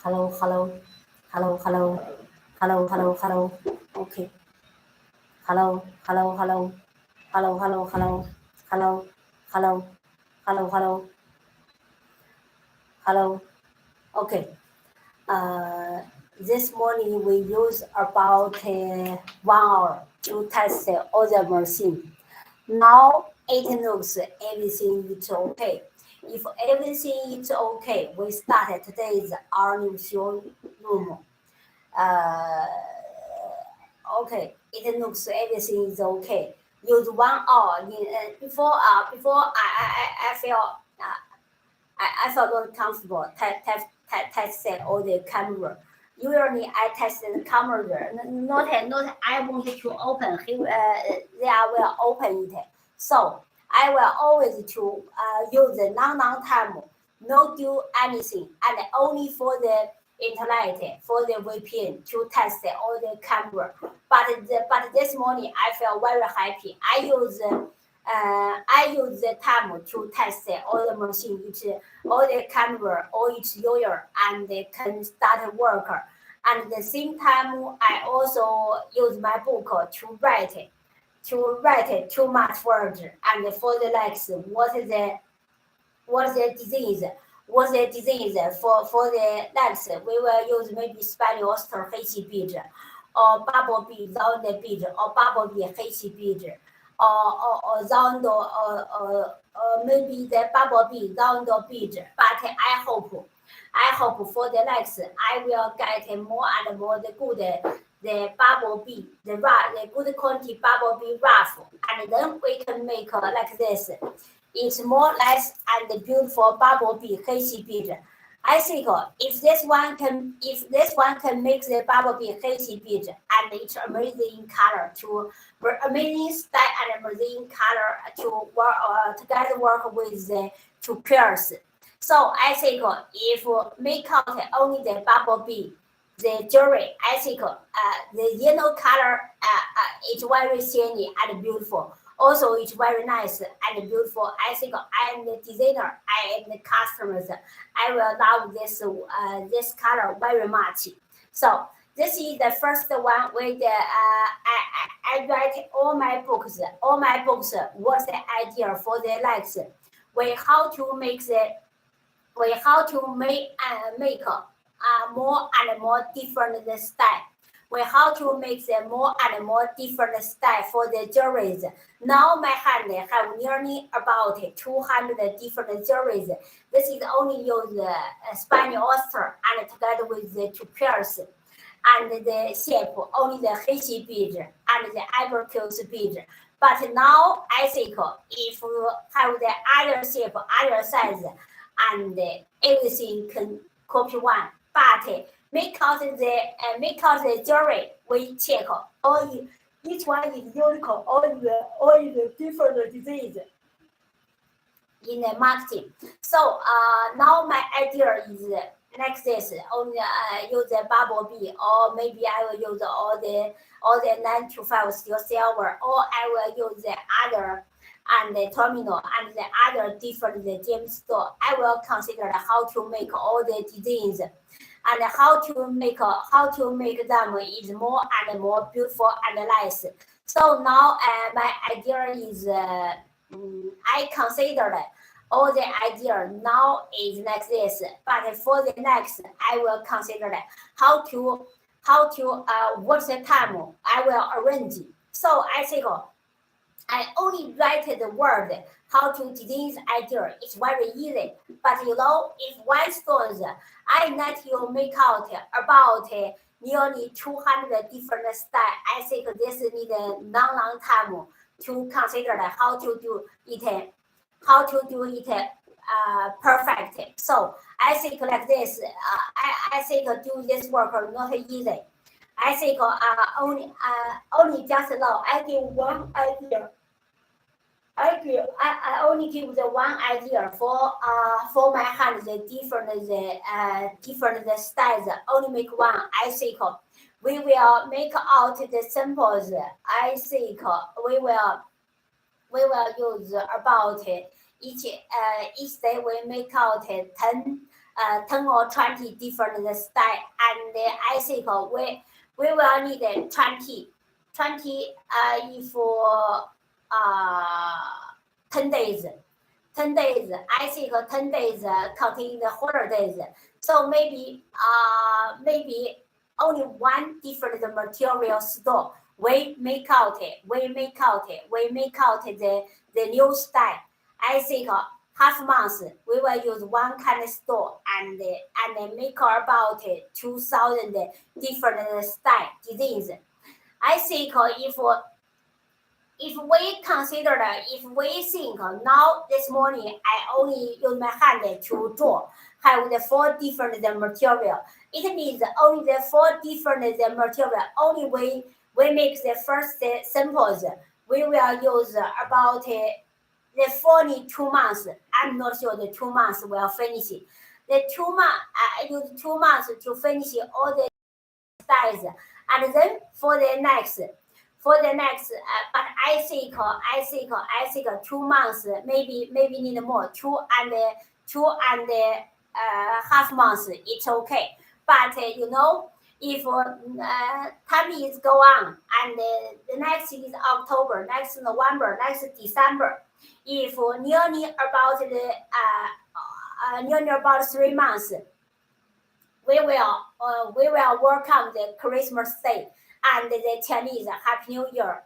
Hello, hello, hello, hello, hello, hello, hello. Okay. Hello, hello, hello, hello, hello, hello, hello, hello, hello, hello, hello. Okay. Uh, this morning we use about 1 hour to test all the machine. Now it looks everything is okay. If everything is okay, we start today's earning showroom. Uh, okay, it looks everything is okay. Use 1 hour before I feel I felt not comfortable tested all the camera. Usually I test the camera, not I wanted to open. They will open it. So I will always to use the long time, not do anything, and only for the internet for the VPN to test all the camera. But this morning I feel very happy. I use the time to test all the machine, all the camera, all each user, and they can start work. And at the same time, I also use my book to write too much words and for the likes what the disease for the likes we will use maybe Spanish oyster hasty beach or bubble bee round beach or bubble bee hasty beach or round or maybe the bubble bee round beach. But I hope for the likes I will get more and more the good the bubble bee the good quality bubble bee rough, and then we can make like this. It's more less and beautiful bubble bee hasty bead. I think if this one can make the bubble bee hasty bead and it's amazing color to amazing style and amazing color to work together work with the two pairs. So I think if make out only the bubble bee, the jewelry, I think the yellow color is very shiny and beautiful. Also, it's very nice and beautiful. I think I am the designer. I am the customers. I will love this color very much. So this is the first one with I write all my books. All my books. What's the idea for the likes? We how to make more and more different the style. We how to make the more and more different style for the jewelries. Now my hand have nearly about 200 different jewelries. This is only use Spanish oyster and together with the two pairs. And the shape only the hasty bead and the apricot bead. But now I think if you have the other shape, other size, and everything can copy one, but make out the jewelry. We check all each one is unique, all the different disease in the marketing. So now my idea is like this. Only use the bubble bee, or maybe I will use all the 9 to 5 steel silver, or I will use the other and the terminal and the other different the gemstone. I will consider how to make all the designs and how to make them is more and more beautiful and nice. So now my idea is I consider all the idea now is like this, but for the next I will consider how to what's the time I will arrange. So I think I only write the word how to design idea. It's very easy. But if one stones, I let you make out about nearly 200 different style. I think this need a long time to consider how to do it, perfect. So I think like this. I think do this work not easy. I think only just now I give one idea. I only give the one idea for my hand the different the styles. Only make one. I think we will make out the samples. I think we will use about each day we make out 10 10 or 20 different style, and I think we will need 20 if 10 days. 10 days, I think 10 days counting the holidays. So maybe only one different material store. We make out the new style. I think half month we will use one kind of store and make about 2,000 different style designs. I think if we consider that, if we think now this morning I only use my hand to draw, have the 4 different material. It means only the 4 different material. Only we make the first samples. We will use about the 42 months. I'm not sure the 2 months will finish it. The 2 months, I use 2 months to finish all the styles, and then for the next, but I think 2 months, maybe need more, 2 and half months, it's okay. But you know, if time is go on, and the next is October, next November, next December, if nearly about about 3 months, we will work on the Christmas Day and the Chinese Happy New Year.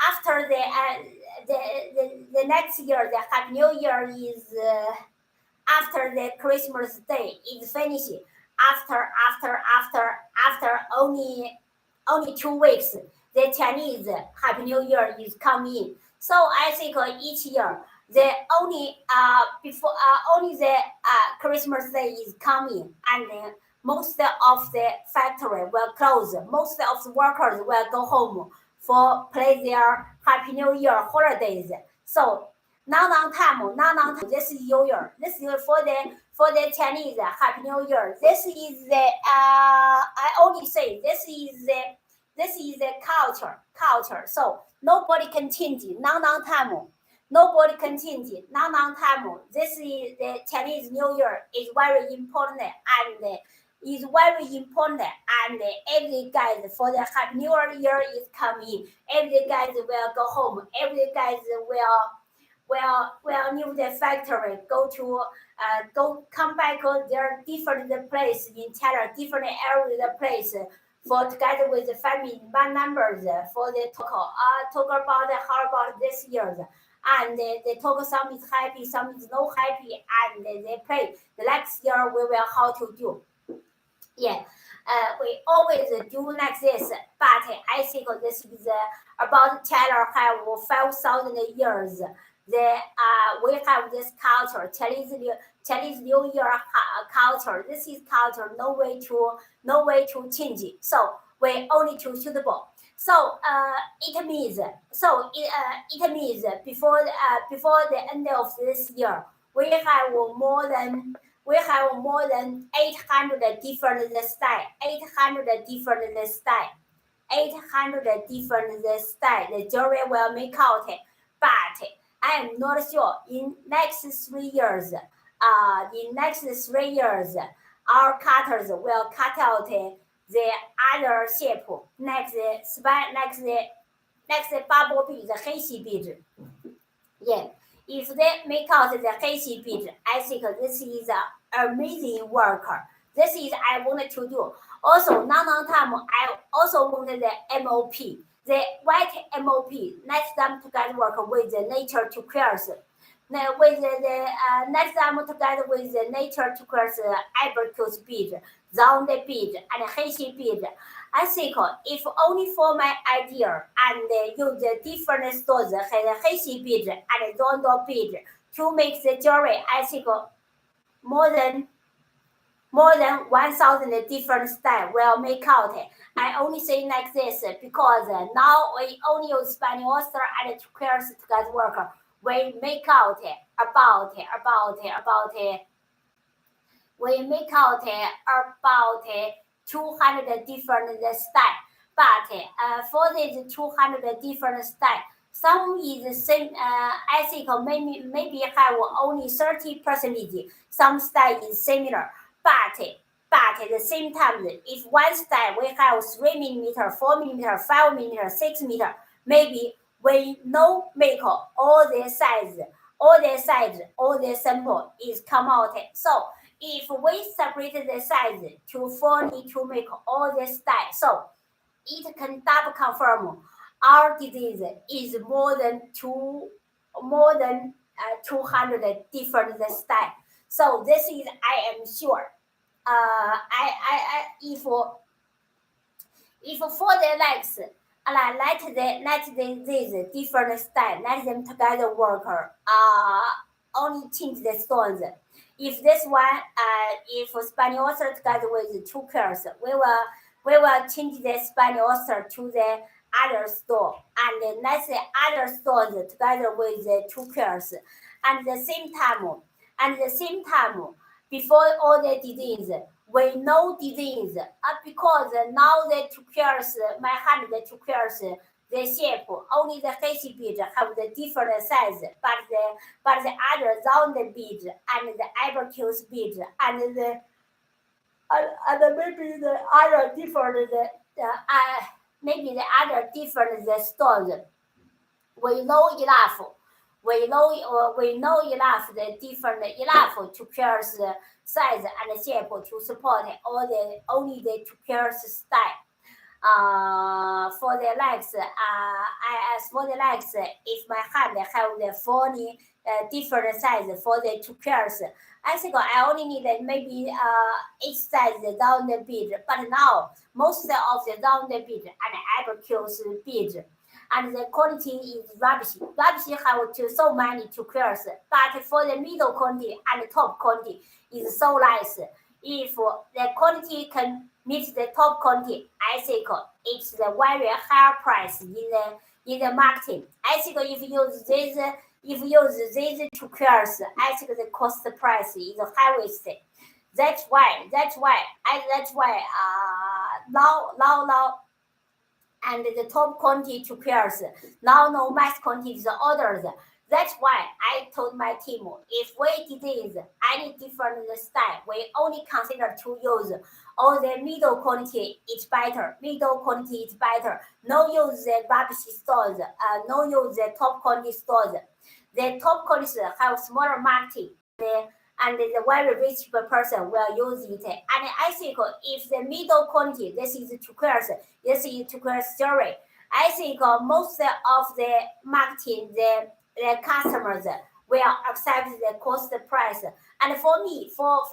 After the next year, the Happy New Year is after the Christmas Day is finished. After only 2 weeks, the Chinese Happy New Year is coming. So I think each year the only before only the Christmas Day is coming, and most of the factory will close. Most of the workers will go home for play their Happy New Year holidays. So now time, this is New Year. This is for the Chinese Happy New Year. This is the I only say this is the culture. So nobody can change it. Now time. Nobody can change it. Now time. This is the Chinese New Year is very important, and is very important, and every guys for the Happy New Year is coming. Every guys will go home. Every guys will leave the factory, come back to their different place in China, different area place for together with the family members for the talk about how about this year. And they talk, some is happy, some is not happy, and they play. The next year we will how to do. Yeah, we always do like this, but I think this is about China have 5,000 years. We have this culture, Chinese New Year culture. This is culture, no way to change it. So we only choose suitable. So it means before the end of this year, we have more than 800 different style. 800 different style. The jury will make out, but I am not sure in next 3 years. Our cutters will cut out the other shape, next bubble bead, 黑细 bead. Yeah, if they make out the 黑细 bead, I think this is an amazing worker. This is I wanted to do. Also, now time I also wanted the MOP, the white MOP. Next time to get work with the nature to curse. Now with the next time together with the nature to curse abricot bead, round bead, and 黑细 bead. I think if only for my idea and use the different stores, 黑细 bead and round bead to make the jewelry, I think more than 1,000 different style will make out. I only say like this because now we only use Spanish oyster and turquoise together worker. We make out about 200 different style. But for these 200 different style, Some is same ethical, maybe have only 30%. Some style is similar, but at the same time, if one style we have 3 mm, 4 mm, 5 mm, 6 m, maybe we no make all the size, all the sample is come out. So if we separate the size to 40 to make all the style, so it can double confirm our disease is more than 200 different styles. So this is I am sure. If for the legs, let these different style, let them together work. Only change the stones. If this one, if Spanish oyster together with two curls, we will change the Spanish oyster to the other store, and then let's say other stores together with the two curls, and the same time, before all the disease, we know disease, because now the two curls, my hand, the two curls, the shape, only the hazy bead have the different size, but the other round bead and the abacus bead and the maybe the other different maybe the other different the stones. We know enough. We know enough the different enough to pierce size and shape to support all the only the two pierce style. For the legs, as for the legs, if my hand have the 40 different size for the two pairs, I think I only need maybe 8 size down the bead. But now most of the down the bead and abacus bead, and the quality is rubbish. Rubbish have to so many two pairs, but for the middle quality and the top quality is so nice. If the quality can meet the top quality, I think it's the very high price in the marketing. I think if you use these two pairs, I think the cost price is highest. That's why now and the top quantity two pairs. Now no mass quantity orders. That's why I told my team, if we disease any different style, we only consider to use all the middle quality is better. Middle quality is better. No use the rubbish stores. No use the top quality stores. The top quality have smaller marketing. And the very rich person will use it. And I think if the middle quality, this is two pairs, this is two pairs story. I think most of the marketing, the customers will accept the cost price. And for me, for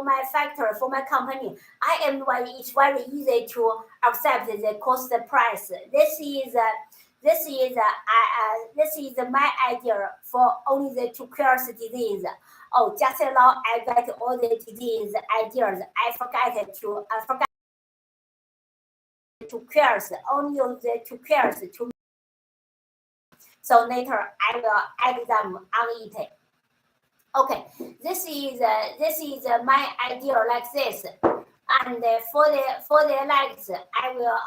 my factory, for my company, it's very easy to accept the cost price. This is my idea for only the two pairs disease. Oh, just now I got all the disease ideas. I forgot to pairs. Only use the two pairs to. So later I will add them on it. Okay, this is my idea like this. And for the legs, I will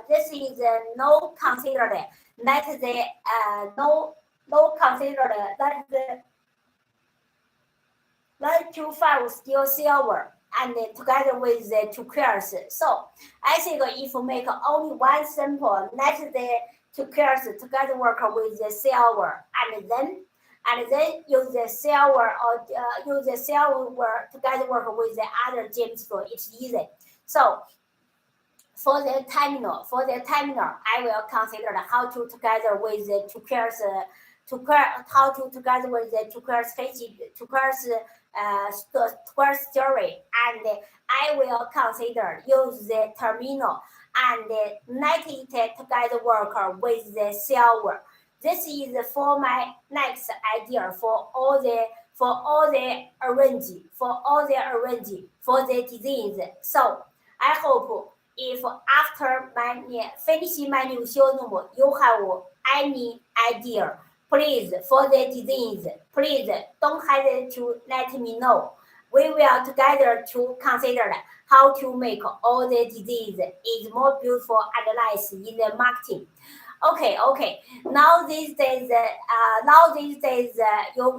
this is no considered that the no considered that the 925 still silver and together with the two pairs. So I think if we make only one sample, let the two pairs together work with the silver, and then use the silver or use the silver together work with the other gemstone. It's easy. So for the terminal, I will consider how to together with the two pairs. How to together with the two pairs story, and I will consider use the terminal and let it together work with the silver. This is for my next idea for all the arrange for the disease. So I hope if after finishing my new show, you have any idea. Please, for the disease, please don't hesitate to let me know. We will together to consider how to make all the disease is more beautiful and nice in the marketing. Okay. Now these days, your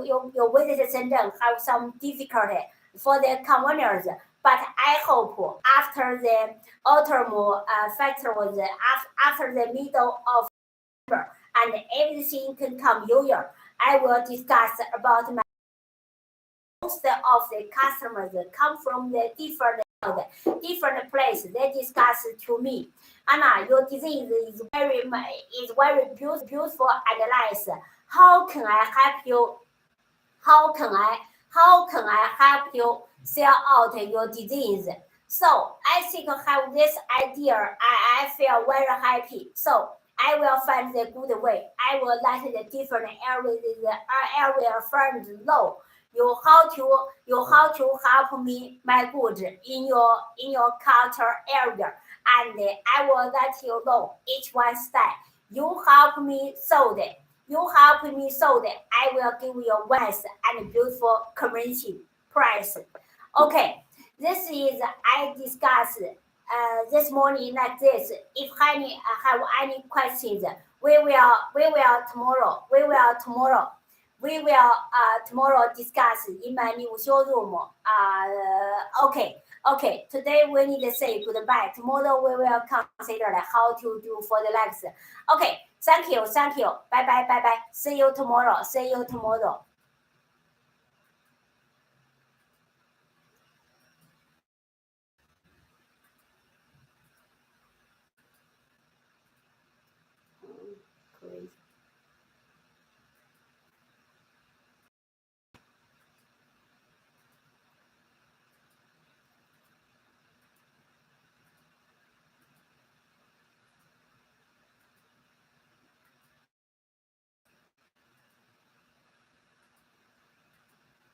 visitor center have some difficulty for the conveners, but I hope after the autumn festivals, after the middle of September, and everything can come New Year, I will discuss about my most of the customers come from the different place. They discuss to me, Anna, your disease is very beautiful analyze. How can I help you? How can I help you sell out your disease? So I think I have this idea. I feel very happy. So I will find the good way. I will let the different area friends know you how to help me my goods in your culture area, and I will let you know each one step. You help me sold it. You help me sold it. I will give you a wise and beautiful community price. Okay, this is I discussed this morning like this. If any have any questions, we will tomorrow. We will tomorrow discuss in my new showroom. Okay. Today we need to say goodbye. Tomorrow we will consider how to do for the next. Okay. Thank you. Bye. See you tomorrow.